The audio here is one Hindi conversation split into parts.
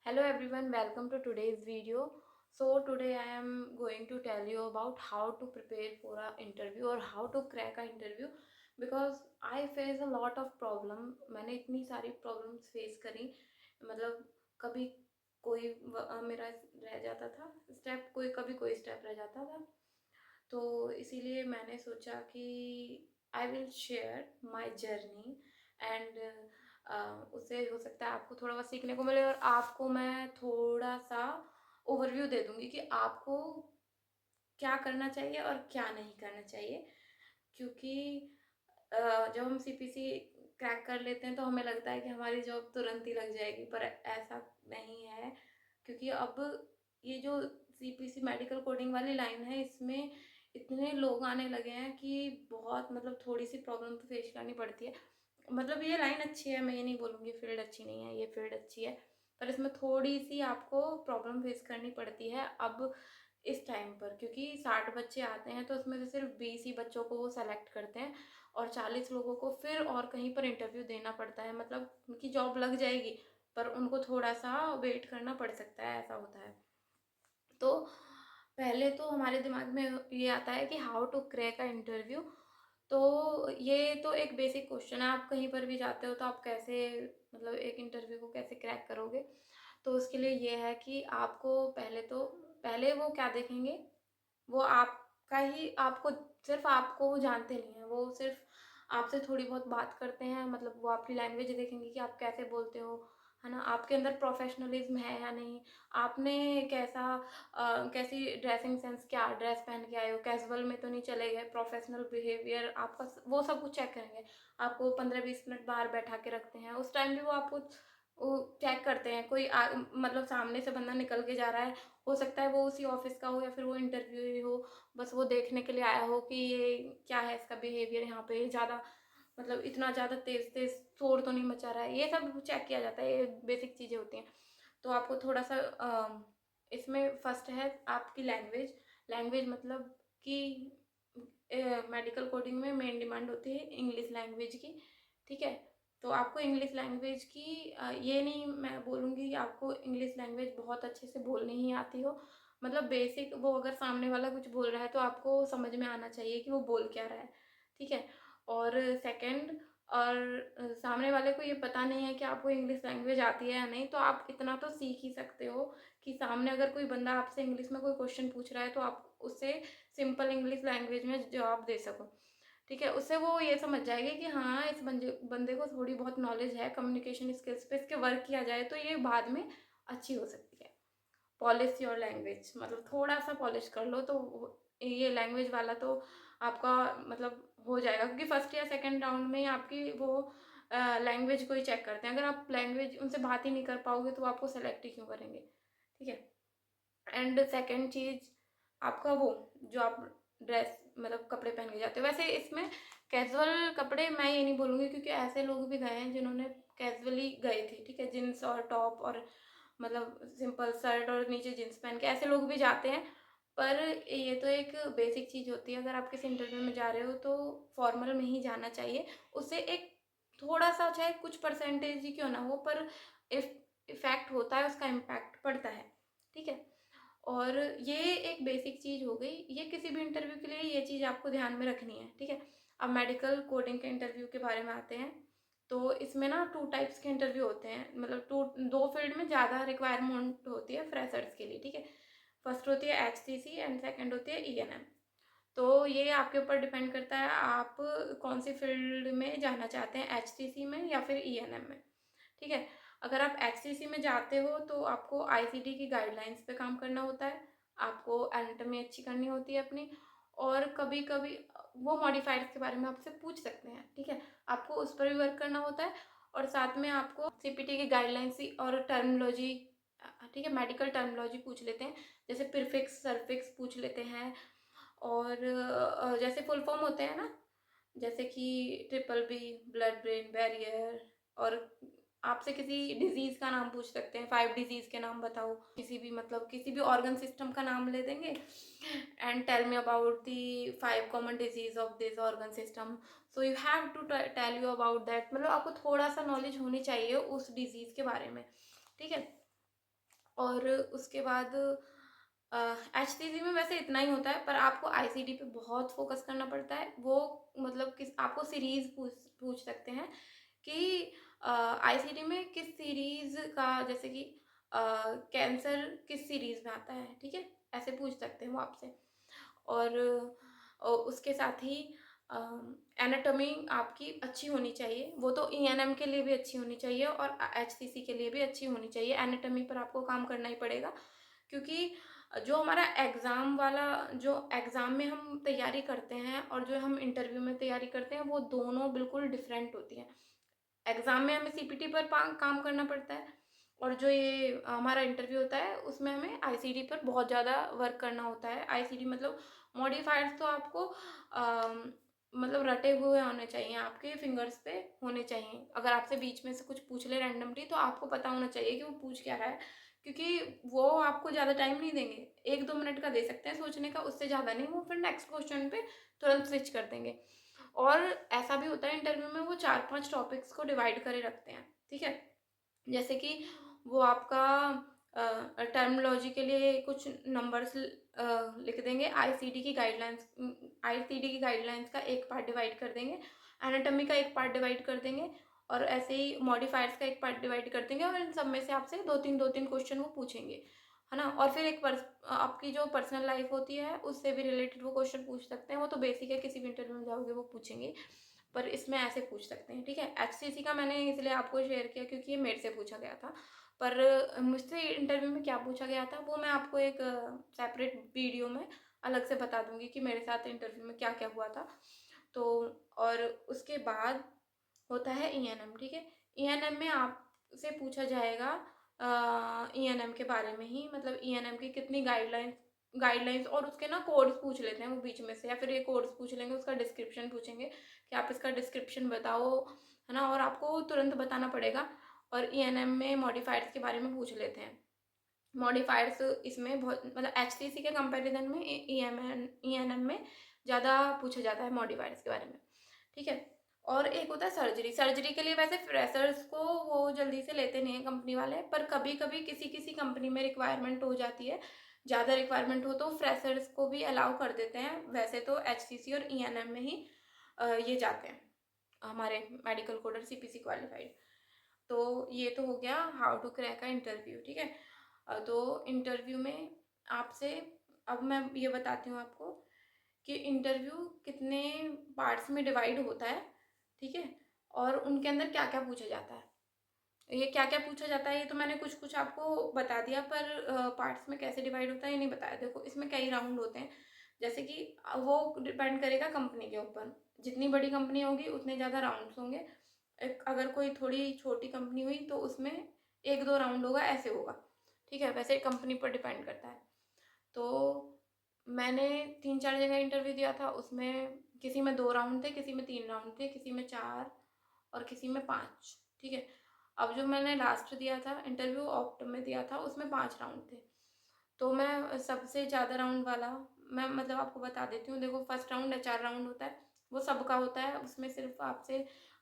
Hello everyone, welcome to today's video. So today I am going to tell you about how to prepare for an interview or how to crack an interview because I face a lot of problem. मैंने इतनी सारी problems face करी, मतलब कभी कोई मेरा रह जाता था स्टेप, कभी कोई स्टेप रह जाता था। तो इसीलिए मैंने सोचा कि I will share my journey and उससे हो सकता है आपको थोड़ा बहुत सीखने को मिले और आपको मैं थोड़ा सा ओवरव्यू दे दूंगी कि आपको क्या करना चाहिए और क्या नहीं करना चाहिए। क्योंकि जब हम सीपीसी क्रैक कर लेते हैं तो हमें लगता है कि हमारी जॉब तुरंत ही लग जाएगी, पर ऐसा नहीं है। क्योंकि अब ये जो सीपीसी मेडिकल कोडिंग वाली लाइन है, इसमें इतने लोग आने लगे हैं कि बहुत मतलब थोड़ी सी प्रॉब्लम तो फेस करनी पड़ती है। मतलब ये लाइन अच्छी है, मैं ये नहीं बोलूँगी फील्ड अच्छी नहीं है, ये फील्ड अच्छी है, पर इसमें थोड़ी सी आपको प्रॉब्लम फेस करनी पड़ती है अब इस टाइम पर। क्योंकि 60 बच्चे आते हैं तो उसमें से सिर्फ 20 ही बच्चों को वो सेलेक्ट करते हैं और 40 लोगों को फिर और कहीं पर इंटरव्यू देना पड़ता है। मतलब उनकी जॉब लग जाएगी पर उनको थोड़ा सा वेट करना पड़ सकता है, ऐसा होता है। तो पहले तो हमारे दिमाग में ये आता है कि how to crack a interview. तो ये तो एक बेसिक क्वेश्चन है, आप कहीं पर भी जाते हो तो आप कैसे मतलब एक इंटरव्यू को कैसे क्रैक करोगे। तो उसके लिए ये है कि आपको पहले वो क्या देखेंगे, वो आपका ही आपको सिर्फ आपको वो जानते नहीं हैं, वो सिर्फ आपसे थोड़ी बहुत बात करते हैं। मतलब वो आपकी लैंग्वेज देखेंगे कि आप कैसे बोलते हो, है ना, आपके अंदर प्रोफेशनलिज्म है या नहीं, आपने कैसी ड्रेसिंग सेंस, क्या ड्रेस पहन के आए हो, कैजुअल में तो नहीं चले गए, प्रोफेशनल बिहेवियर आपका, वो सब कुछ चेक करेंगे। आपको 15-20 मिनट बाहर बैठा के रखते हैं, उस टाइम भी वो आपको वो चेक करते हैं। मतलब सामने से बंदा निकल के जा रहा है, हो सकता है वो उसी ऑफिस का हो या फिर वो इंटरव्यू ही हो, बस वो देखने के लिए आया हो कि ये क्या है, इसका बिहेवियर यहाँ पे ज़्यादा मतलब इतना ज़्यादा तेज तेज शोर तो नहीं मचा रहा है, ये सब चेक किया जाता है। ये बेसिक चीज़ें होती हैं। तो आपको थोड़ा सा इसमें फर्स्ट है आपकी लैंग्वेज। लैंग्वेज मतलब कि मेडिकल कोडिंग में मेन डिमांड होती है इंग्लिश लैंग्वेज की, ठीक है। तो आपको इंग्लिश लैंग्वेज की ये नहीं मैं बोलूँगी कि आपको इंग्लिश लैंग्वेज बहुत अच्छे से बोलनी ही आती हो। मतलब बेसिक, वो अगर सामने वाला कुछ बोल रहा है तो आपको समझ में आना चाहिए कि वो बोल क्या रहा है, ठीक है। और सेकंड, और सामने वाले को ये पता नहीं है कि आपको इंग्लिश लैंग्वेज आती है या नहीं, तो आप इतना तो सीख ही सकते हो कि सामने अगर कोई बंदा आपसे इंग्लिश में कोई क्वेश्चन पूछ रहा है तो आप उससे सिंपल इंग्लिश लैंग्वेज में जवाब दे सको, ठीक है। उससे वो ये समझ जाएगी कि हाँ, इस बंदे को थोड़ी बहुत नॉलेज है कम्युनिकेशन स्किल्स पे, इसके वर्क किया जाए तो ये बाद में अच्छी हो सकती है। पॉलिश योर लैंग्वेज, मतलब थोड़ा सा पॉलिश कर लो तो ये लैंग्वेज वाला तो आपका मतलब हो जाएगा। क्योंकि फर्स्ट या सेकंड राउंड में आपकी वो लैंग्वेज को ही चेक करते हैं। अगर आप लैंग्वेज उनसे बात ही नहीं कर पाओगे तो आपको सेलेक्ट ही क्यों करेंगे, ठीक है। एंड सेकंड चीज, आपका वो जो आप ड्रेस मतलब कपड़े पहन के जाते हो, वैसे इसमें कैजुअल कपड़े मैं ये नहीं बोलूँगी क्योंकि ऐसे लोग भी गए हैं जिन्होंने कैजुअली गए थे, ठीक है, जींस और टॉप और मतलब सिंपल शर्ट और नीचे जींस पहन के, ऐसे लोग भी जाते हैं। पर ये तो एक बेसिक चीज़ होती है, अगर आप किसी इंटरव्यू में जा रहे हो तो फॉर्मल में ही जाना चाहिए। उससे एक थोड़ा सा, चाहे कुछ परसेंटेज ही क्यों ना हो, पर इफेक्ट होता है, उसका इम्पैक्ट पड़ता है, ठीक है। और ये एक बेसिक चीज़ हो गई, ये किसी भी इंटरव्यू के लिए ये चीज़ आपको ध्यान में रखनी है, ठीक है। अब मेडिकल कोडिंग के इंटरव्यू के बारे में आते हैं। तो इसमें ना 2 टाइप्स के इंटरव्यू होते हैं, मतलब दो फील्ड में ज़्यादा रिक्वायरमेंट होती है फ्रेशर्स के लिए, ठीक है। फर्स्ट होती है एचसीसी एंड सेकंड होती है ईएनएम। तो ये आपके ऊपर डिपेंड करता है आप कौन सी फील्ड में जाना चाहते हैं, एचसीसी में या फिर ईएनएम में, ठीक है। अगर आप एचसीसी में जाते हो तो आपको आईसीडी की गाइडलाइंस पे काम करना होता है, आपको एनाटॉमी अच्छी करनी होती है अपनी, और कभी कभी वो मॉडिफायर्स के बारे में आपसे पूछ सकते हैं, ठीक है, आपको उस पर भी वर्क करना होता है। और साथ में आपको सीपीटी की गाइडलाइंस और टर्मिनोलॉजी, ठीक है, मेडिकल टर्मिनोलॉजी पूछ लेते हैं, जैसे प्रीफिक्स सरफिक्स पूछ लेते हैं। और जैसे फुल फॉर्म होते हैं ना, जैसे कि triple B, blood brain barrier, और आपसे किसी डिजीज का नाम पूछ सकते हैं, 5 डिजीज के नाम बताओ, किसी भी मतलब किसी भी ऑर्गन सिस्टम का नाम ले देंगे and tell me about the 5 common disease of this organ system. So you have to tell you about that, मतलब आपको थोड़ा सा नॉलेज होनी चाहिए उस डिजीज के बारे में, ठीक है। और उसके बाद एचटीसी में वैसे इतना ही होता है, पर आपको आईसीटी पे बहुत फोकस करना पड़ता है। वो मतलब किस आपको सीरीज पूछ सकते हैं कि आईसीटी में किस सीरीज का, जैसे कि कैंसर किस सीरीज में आता है, ठीक है, ऐसे पूछ सकते हैं वो आपसे। और उसके साथ ही एनाटॉमी आपकी अच्छी होनी चाहिए, वो तो ईएनएम के लिए भी अच्छी होनी चाहिए और एचसीसी के लिए भी अच्छी होनी चाहिए। एनाटॉमी पर आपको काम करना ही पड़ेगा, क्योंकि जो हमारा एग्ज़ाम वाला, जो एग्ज़ाम में हम तैयारी करते हैं और जो हम इंटरव्यू में तैयारी करते हैं, वो दोनों बिल्कुल डिफरेंट होती हैं। एग्ज़ाम में हमें सीपीटी पर काम करना पड़ता है, और जो ये हमारा इंटरव्यू होता है उसमें हमें आईसीटी पर बहुत ज़्यादा वर्क करना होता है। आईसीटी मतलब मॉडिफायर्स तो आपको मतलब रटे हुए होने चाहिए, आपके फिंगर्स पे होने चाहिए। अगर आपसे बीच में से कुछ पूछ ले रैंडमली, तो आपको पता होना चाहिए कि वो पूछ क्या रहा है, क्योंकि वो आपको ज़्यादा टाइम नहीं देंगे। 1-2 मिनट का दे सकते हैं सोचने का, उससे ज़्यादा नहीं। वो फिर नेक्स्ट क्वेश्चन पे तुरंत स्विच कर देंगे। और ऐसा भी होता है इंटरव्यू में, वो 4-5 टॉपिक्स को डिवाइड करे रखते हैं, ठीक है। जैसे कि वो आपका टर्मिनोलॉजी के लिए कुछ नंबर्स लिख देंगे। आईसीडी की गाइडलाइंस का एक पार्ट डिवाइड कर देंगे, एनाटॉमी का एक पार्ट डिवाइड कर देंगे, और ऐसे ही मॉडिफायर्स का एक पार्ट डिवाइड कर देंगे, और इन सब में से आपसे दो तीन क्वेश्चन वो पूछेंगे, है ना। और फिर आपकी जो पर्सनल लाइफ होती है उससे भी रिलेटेड वो क्वेश्चन पूछ सकते हैं। वो तो बेसिक है, किसी भी इंटरव्यू में जाओगे वो पूछेंगे, पर इसमें ऐसे पूछ सकते हैं, ठीक है। एचसीसी का मैंने इसलिए आपको शेयर किया क्योंकि ये मेरे से पूछा गया था, पर मुझसे इंटरव्यू में क्या पूछा गया था वो मैं आपको एक सेपरेट वीडियो में अलग से बता दूंगी कि मेरे साथ इंटरव्यू में क्या क्या हुआ था। तो और उसके बाद होता है ईएनएम, ठीक है। ईएनएम में आपसे पूछा जाएगा ईएनएम के बारे में ही, मतलब ईएनएम की कितनी गाइडलाइंस और उसके ना कोड्स पूछ लेते हैं वो बीच में से, या फिर ये कोड्स पूछ लेंगे, उसका डिस्क्रिप्शन पूछेंगे कि आप इसका डिस्क्रिप्शन बताओ, है ना, और आपको तुरंत बताना पड़ेगा। और ईएनएम में मॉडिफायर्स के बारे में पूछ लेते हैं। मॉडिफायर्स इसमें बहुत, मतलब एचसीसी के कंपैरिजन में ईएनएम में ज़्यादा पूछा जाता है मॉडिफायर्स के बारे में, ठीक है। और एक होता है सर्जरी। सर्जरी के लिए वैसे फ्रेशर्स को वो जल्दी से लेते नहीं है कंपनी वाले, पर कभी कभी किसी किसी कंपनी में रिक्वायरमेंट हो जाती है, ज़्यादा रिक्वायरमेंट हो तो फ्रेशर्स को भी अलाउ कर देते हैं। वैसे तो एचसीसी और ईएनएम में ही ये जाते हैं हमारे मेडिकल कोडर सीपीसी क्वालिफाइड। तो ये तो हो गया हाउ टू क्रैक का इंटरव्यू, ठीक है। तो इंटरव्यू में आपसे, अब मैं ये बताती हूँ आपको कि इंटरव्यू कितने पार्ट्स में डिवाइड होता है, ठीक है, और उनके अंदर क्या क्या पूछा जाता है। ये क्या क्या पूछा जाता है ये तो मैंने कुछ कुछ आपको बता दिया, पर पार्ट्स में कैसे डिवाइड होता है ये नहीं बताया। देखो, इसमें कई राउंड होते हैं, जैसे कि वो डिपेंड करेगा कंपनी के ऊपर। जितनी बड़ी कंपनी होगी उतने ज़्यादा राउंड्स होंगे। अगर कोई थोड़ी छोटी कंपनी हुई तो उसमें 1-2 राउंड होगा, ऐसे होगा, ठीक है। वैसे कंपनी पर डिपेंड करता है। तो मैंने 3-4 जगह इंटरव्यू दिया था, उसमें किसी में 2 राउंड थे, किसी में 3 राउंड थे, किसी में 4 और किसी में 5, ठीक है। अब जो मैंने लास्ट दिया था इंटरव्यू, ऑप्ट में दिया था, उसमें 5 राउंड थे। तो मैं सबसे ज़्यादा राउंड वाला, मैं मतलब आपको बता देती हूँ। देखो, फर्स्ट राउंड एचआर राउंड होता है, वो सबका होता है। उसमें सिर्फ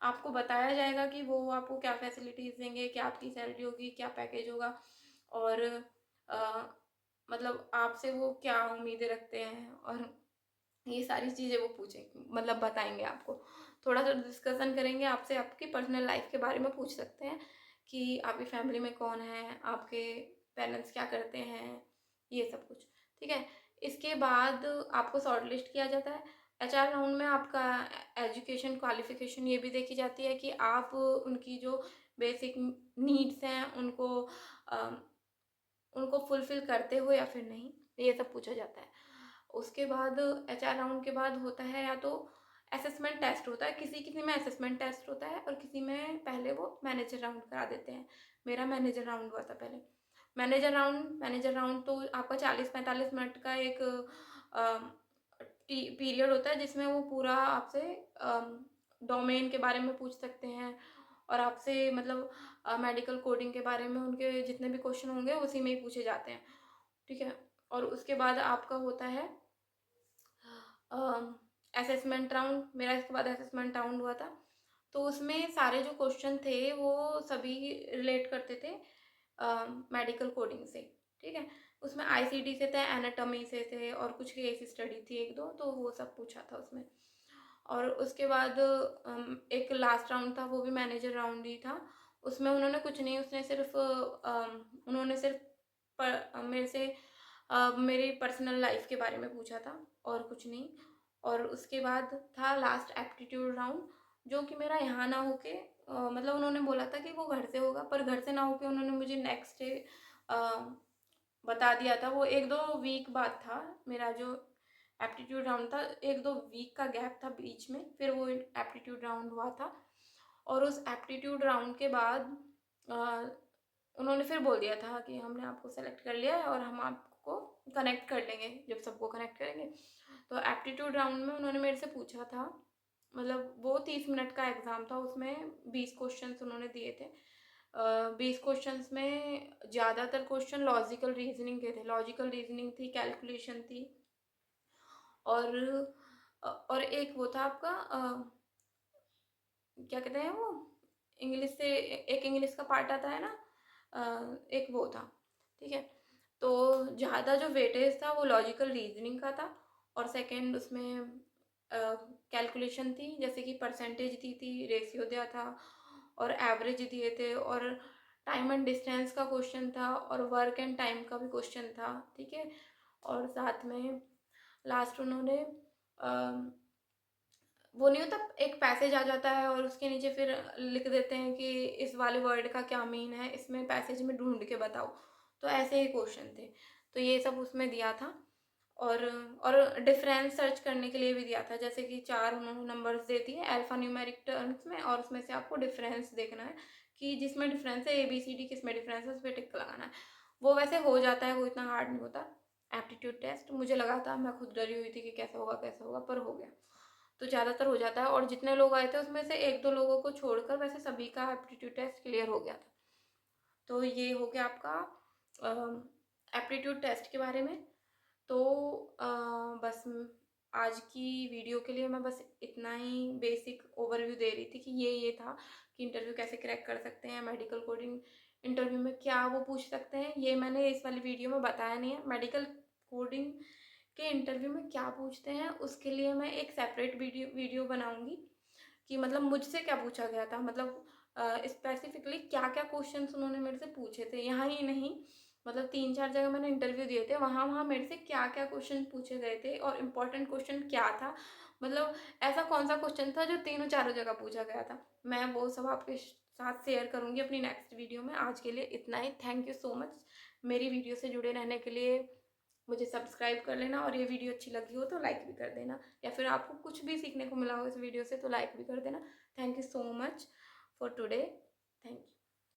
आपको बताया जाएगा कि वो आपको क्या फैसिलिटीज़ देंगे, क्या आपकी सैलरी होगी, क्या पैकेज होगा, और अ, मतलब आपसे वो क्या उम्मीदें रखते हैं, और ये सारी चीज़ें वो पूछेंगे, मतलब बताएंगे आपको। थोड़ा सा डिस्कशन करेंगे आपसे, आपकी पर्सनल लाइफ के बारे में पूछ सकते हैं कि आपकी फैमिली में कौन है, आपके पेरेंट्स क्या करते हैं, ये सब कुछ, ठीक है। इसके बाद आपको शॉर्ट लिस्ट किया जाता है। एचआर राउंड में आपका एजुकेशन क्वालिफिकेशन ये भी देखी जाती है कि आप उनकी जो बेसिक नीड्स हैं उनको फुलफिल करते हो या फिर नहीं, ये सब पूछा जाता है। उसके बाद एचआर राउंड के बाद होता है या तो असेसमेंट टेस्ट होता है, किसी किसी में असेसमेंट टेस्ट होता है, और किसी में पहले वो मैनेजर राउंड करा देते हैं। मेरा मैनेजर राउंड हुआ था पहले। मैनेजर राउंड तो आपका 40-45 मिनट का एक पीरियड होता है, जिसमें वो पूरा आपसे डोमेन के बारे में पूछ सकते हैं, और आपसे मतलब मेडिकल कोडिंग के बारे में उनके जितने भी क्वेश्चन होंगे उसी में ही पूछे जाते हैं, ठीक है। और उसके बाद आपका होता है असेसमेंट राउंड। मेरा इसके बाद असेसमेंट राउंड हुआ था, तो उसमें सारे जो क्वेश्चन थे वो सभी रिलेट करते थे मेडिकल कोडिंग से, ठीक है। उसमें आईसीटी से थे, एनाटॉमी से थे और कुछ केस स्टडी थी एक दो, तो वो सब पूछा था उसमें। और उसके बाद एक लास्ट राउंड था, वो भी मैनेजर राउंड ही था। उसमें उन्होंने कुछ नहीं, उसने सिर्फ उन्होंने सिर्फ मेरे से मेरी पर्सनल लाइफ के बारे में पूछा था और कुछ नहीं। और उसके बाद था लास्ट एप्टीट्यूड राउंड, जो कि मेरा यहाँ ना होके मतलब उन्होंने बोला था कि वो घर से होगा, पर घर से ना होके उन्होंने मुझे नेक्स्ट डे बता दिया था। वो एक दो वीक बाद था मेरा जो एप्टीट्यूड राउंड था, एक दो वीक का गैप था बीच में, फिर वो एप्टीट्यूड राउंड हुआ था। और उस एप्टीट्यूड राउंड के बाद उन्होंने फिर बोल दिया था कि हमने आपको सेलेक्ट कर लिया है और हम आपको कनेक्ट कर लेंगे जब सबको कनेक्ट करेंगे। तो एप्टीट्यूड राउंड में उन्होंने मेरे से पूछा था, मतलब वो 30 मिनट का एग्ज़ाम था, उसमें 20 क्वेश्चंस उन्होंने दिए थे। 20 क्वेश्चंस में ज़्यादातर क्वेश्चन लॉजिकल रीजनिंग के थे, लॉजिकल रीजनिंग थी, कैलकुलेशन थी। और और एक वो था आपका क्या कहते हैं वो, इंग्लिश से एक इंग्लिश का पार्ट आता है ना, एक वो था, ठीक है। तो ज़्यादा जो वेटेज था वो लॉजिकल रीजनिंग का था, और सेकंड उसमें कैलकुलेशन थी, जैसे कि परसेंटेज दी थी, रेशियो दिया था और एवरेज दिए थे, और टाइम एंड डिस्टेंस का क्वेश्चन था, और वर्क एंड टाइम का भी क्वेश्चन था, ठीक है। और साथ में लास्ट उन्होंने वो नहीं होता, एक पैसेज आ जाता है और उसके नीचे फिर लिख देते हैं कि इस वाले वर्ड का क्या मीन है, इसमें पैसेज में ढूंढ के बताओ। तो ऐसे ही क्वेश्चन थे, तो ये सब उसमें दिया था। और डिफरेंस सर्च करने के लिए भी दिया था, जैसे कि 4 उन्होंने नंबर्स दे दिए अल्फा न्यूमेरिक टर्म्स में, और उसमें से आपको डिफरेंस देखना है कि जिसमें डिफरेंस है ABCD, किसमें डिफरेंस है उस पर टिक लगाना है। वो वैसे हो जाता है, वो इतना हार्ड नहीं होता एप्टीट्यूड टेस्ट। मुझे लगा था, मैं खुद डरी हुई थी कि कैसा होगा, पर हो गया। तो ज़्यादातर हो जाता है, और जितने लोग आए थे उसमें से एक दो लोगों को छोड़कर वैसे सभी का एप्टीट्यूड टेस्ट क्लियर हो गया था। तो ये हो गया आपका एप्टीट्यूड टेस्ट के बारे में। तो बस आज की वीडियो के लिए मैं बस इतना ही बेसिक ओवरव्यू दे रही थी कि ये था कि इंटरव्यू कैसे क्रैक कर सकते हैं, मेडिकल कोडिंग इंटरव्यू में क्या वो पूछ सकते हैं, ये मैंने इस वाली वीडियो में बताया नहीं है। मेडिकल कोडिंग के इंटरव्यू में क्या पूछते हैं उसके लिए मैं एक सेपरेट वीडियो बनाऊंगी कि मतलब मुझसे क्या पूछा गया था, मतलब स्पेसिफिकली क्या क्या क्वेश्चंस उन्होंने मेरे से पूछे थे। यहाँ ही नहीं, मतलब 3-4 जगह मैंने इंटरव्यू दिए थे, वहाँ वहाँ मेरे से क्या क्या क्वेश्चन पूछे गए थे और इम्पोर्टेंट क्वेश्चन क्या था, मतलब ऐसा कौन सा क्वेश्चन था जो तीनों चारों जगह पूछा गया था। मैं वो सब आपके साथ शेयर करूँगी अपनी नेक्स्ट वीडियो में। आज के लिए इतना ही। थैंक यू सो मच मेरी वीडियो से जुड़े रहने के लिए। मुझे सब्सक्राइब कर लेना, और ये वीडियो अच्छी लगी हो तो लाइक भी कर देना, या फिर आपको कुछ भी सीखने को मिला हो इस वीडियो से तो लाइक भी कर देना। Thank you so much for today. Thank you.